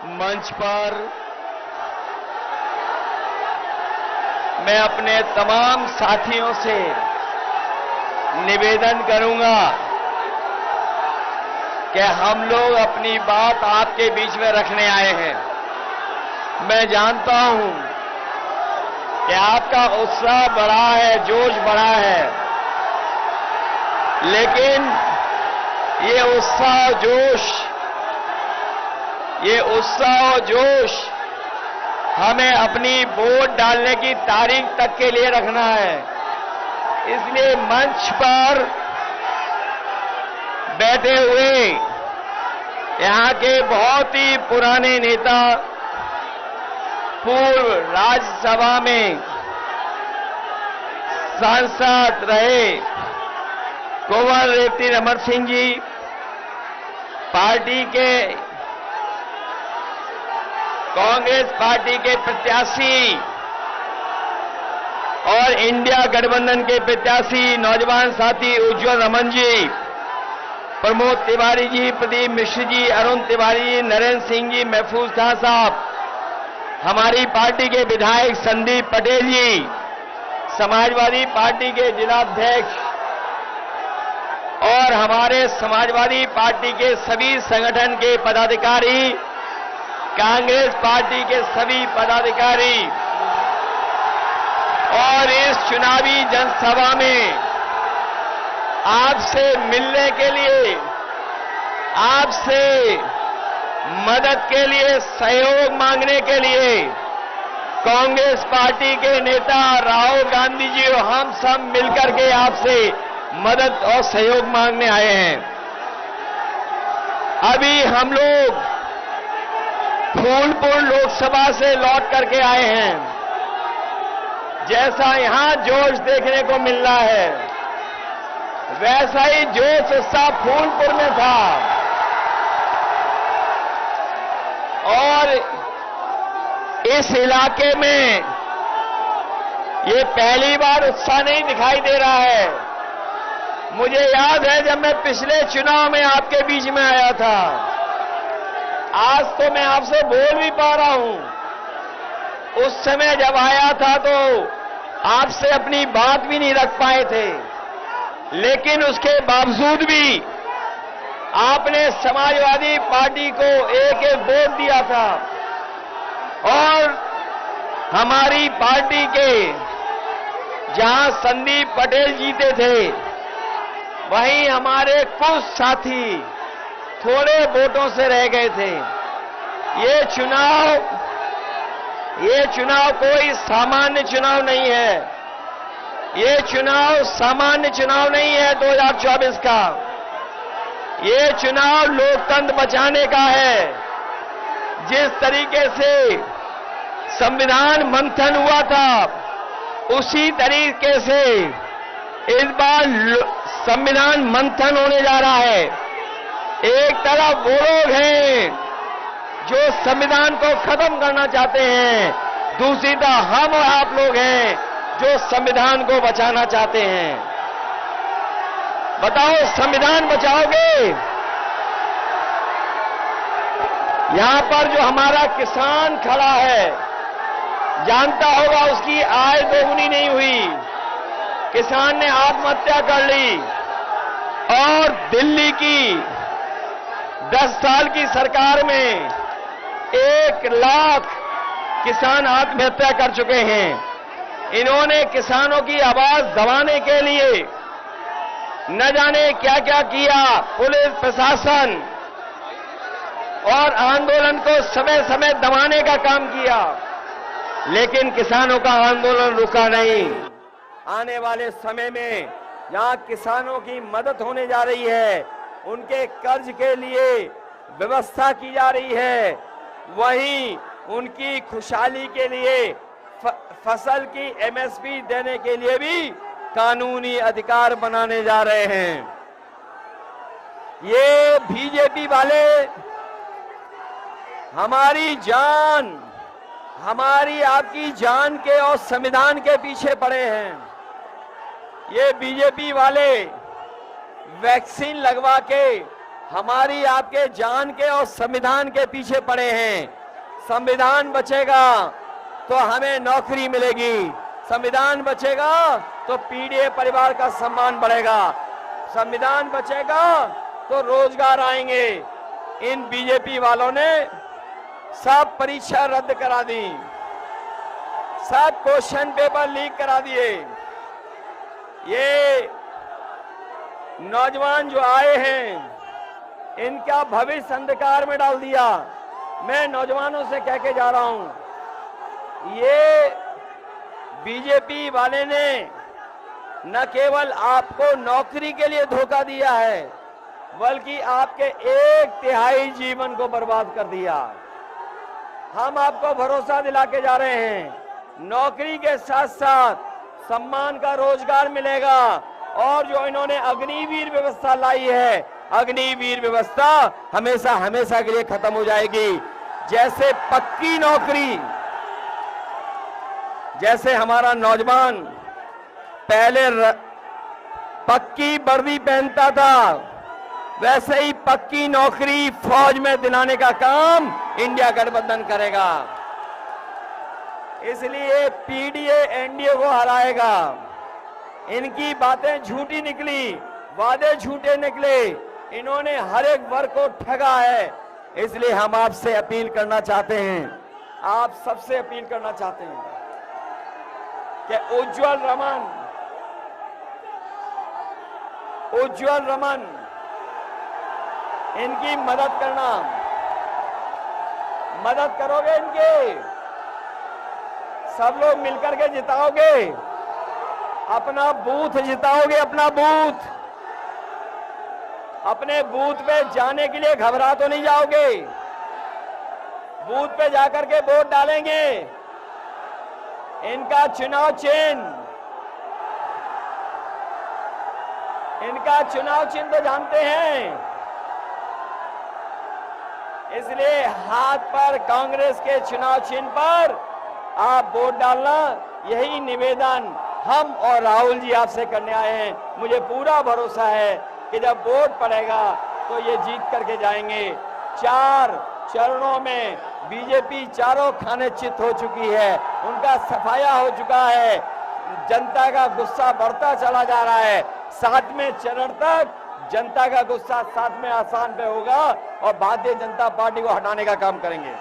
मंच पर मैं अपने तमाम साथियों से निवेदन करूंगा कि हम लोग अपनी बात आपके बीच में रखने आए हैं। मैं जानता हूं कि आपका उत्साह बढ़ा है, जोश बढ़ा है, लेकिन ये उत्साह और जोश हमें अपनी वोट डालने की तारीख तक के लिए रखना है। इसलिए मंच पर बैठे हुए यहां के बहुत ही पुराने नेता, पूर्व राज्यसभा में सांसद रहे कुंवर रेवती रमन सिंह जी, कांग्रेस पार्टी के प्रत्याशी और इंडिया गठबंधन के प्रत्याशी नौजवान साथी उज्जवल रमन जी, प्रमोद तिवारी जी, प्रदीप मिश्र जी, अरुण तिवारी जी, नरेंद्र सिंह जी, महफूज खान साहब, हमारी पार्टी के विधायक संदीप पटेल जी, समाजवादी पार्टी के जिलाध्यक्ष और हमारे समाजवादी पार्टी के सभी संगठन के पदाधिकारी, कांग्रेस पार्टी के सभी पदाधिकारी और इस चुनावी जनसभा में आपसे मिलने के लिए, आपसे मदद के लिए, सहयोग मांगने के लिए कांग्रेस पार्टी के नेता राहुल गांधी जी और हम सब मिलकर के आपसे मदद और सहयोग मांगने आए हैं। अभी हम लोग फूलपुर लोकसभा से लौट करके आए हैं। जैसा यहां जोश देखने को मिल रहा है, वैसा ही जोश उत्साह फूलपुर में था और इस इलाके में ये पहली बार उत्साह नहीं दिखाई दे रहा है। मुझे याद है जब मैं पिछले चुनाव में आपके बीच में आया था, आज तो मैं आपसे बोल भी पा रहा हूं। उस समय जब आया था तो आपसे अपनी बात भी नहीं रख पाए थे, लेकिन उसके बावजूद भी आपने समाजवादी पार्टी को एक एक वोट दिया था और हमारी पार्टी के जहां संदीप पटेल जीते थे, वहीं हमारे कुछ साथी थोड़े वोटों से रह गए थे। ये चुनाव कोई सामान्य चुनाव नहीं है। ये चुनाव सामान्य चुनाव नहीं है 2024 का। ये चुनाव लोकतंत्र बचाने का है। जिस तरीके से संविधान मंथन हुआ था, उसी तरीके से इस बार संविधान मंथन होने जा रहा है। एक तरफ वो लोग हैं जो संविधान को खत्म करना चाहते हैं, दूसरी तरफ हम और आप लोग हैं जो संविधान को बचाना चाहते हैं। बताओ, संविधान बचाओगे? यहां पर जो हमारा किसान खड़ा है, जानता होगा उसकी आय दोगुनी नहीं हुई। किसान ने आत्महत्या कर ली और दिल्ली की 10 साल की सरकार में 1 लाख किसान आत्महत्या कर चुके हैं। इन्होंने किसानों की आवाज दबाने के लिए न जाने क्या क्या किया। पुलिस प्रशासन और आंदोलन को समय समय दबाने का काम किया, लेकिन किसानों का आंदोलन रुका नहीं। आने वाले समय में जहां किसानों की मदद होने जा रही है, उनके कर्ज के लिए व्यवस्था की जा रही है, वहीं उनकी खुशहाली के लिए फसल की एमएसपी देने के लिए भी कानूनी अधिकार बनाने जा रहे हैं। ये बीजेपी वाले हमारी जान, हमारी आपकी जान के और संविधान के पीछे पड़े हैं। ये बीजेपी वाले वैक्सीन लगवा के हमारी आपके जान के और संविधान के पीछे पड़े हैं। संविधान बचेगा तो हमें नौकरी मिलेगी, संविधान बचेगा तो पीडीए परिवार का सम्मान बढ़ेगा, संविधान बचेगा तो रोजगार आएंगे। इन बीजेपी वालों ने सब परीक्षा रद्द करा दी, सब क्वेश्चन पेपर लीक करा दिए। ये नौजवान जो आए हैं इनका भविष्य अंधकार में डाल दिया। मैं नौजवानों से कह के जा रहा हूं, ये बीजेपी वाले ने न केवल आपको नौकरी के लिए धोखा दिया है बल्कि आपके 1/3 जीवन को बर्बाद कर दिया। हम आपको भरोसा दिला के जा रहे हैं, नौकरी के साथ साथ सम्मान का रोजगार मिलेगा। और जो इन्होंने अग्निवीर व्यवस्था लाई है, अग्निवीर व्यवस्था हमेशा हमेशा के लिए खत्म हो जाएगी। जैसे पक्की नौकरी, जैसे हमारा नौजवान पहले पक्की वर्दी पहनता था, वैसे ही पक्की नौकरी फौज में दिलाने का काम इंडिया गठबंधन करेगा। इसलिए पीडीए एनडीए को हराएगा। इनकी बातें झूठी निकली, वादे झूठे निकले, इन्होंने हर एक वर्ग को ठगा है। इसलिए हम आपसे अपील करना चाहते हैं, आप सबसे अपील करना चाहते हैं कि उज्जवल रमन इनकी मदद करना, मदद करोगे इनके, सब लोग मिलकर के जिताओगे, अपना बूथ जिताओगे, अपना बूथ। अपने बूथ पे जाने के लिए घबरा तो नहीं जाओगे, बूथ पे जाकर के वोट डालेंगे। इनका चुनाव चिन्ह तो जानते हैं, इसलिए हाथ पर कांग्रेस के चुनाव चिन्ह पर आप वोट डालना, यही निवेदन हम और राहुल जी आपसे करने आए हैं। मुझे पूरा भरोसा है कि जब वोट पड़ेगा तो ये जीत करके जाएंगे। 4 चरणों में बीजेपी चारों खाने चित हो चुकी है, उनका सफाया हो चुका है, जनता का गुस्सा बढ़ता चला जा रहा है। 7वें चरण तक जनता का गुस्सा 7वें आसान पे होगा और भारतीय जनता पार्टी को हटाने का काम करेंगे।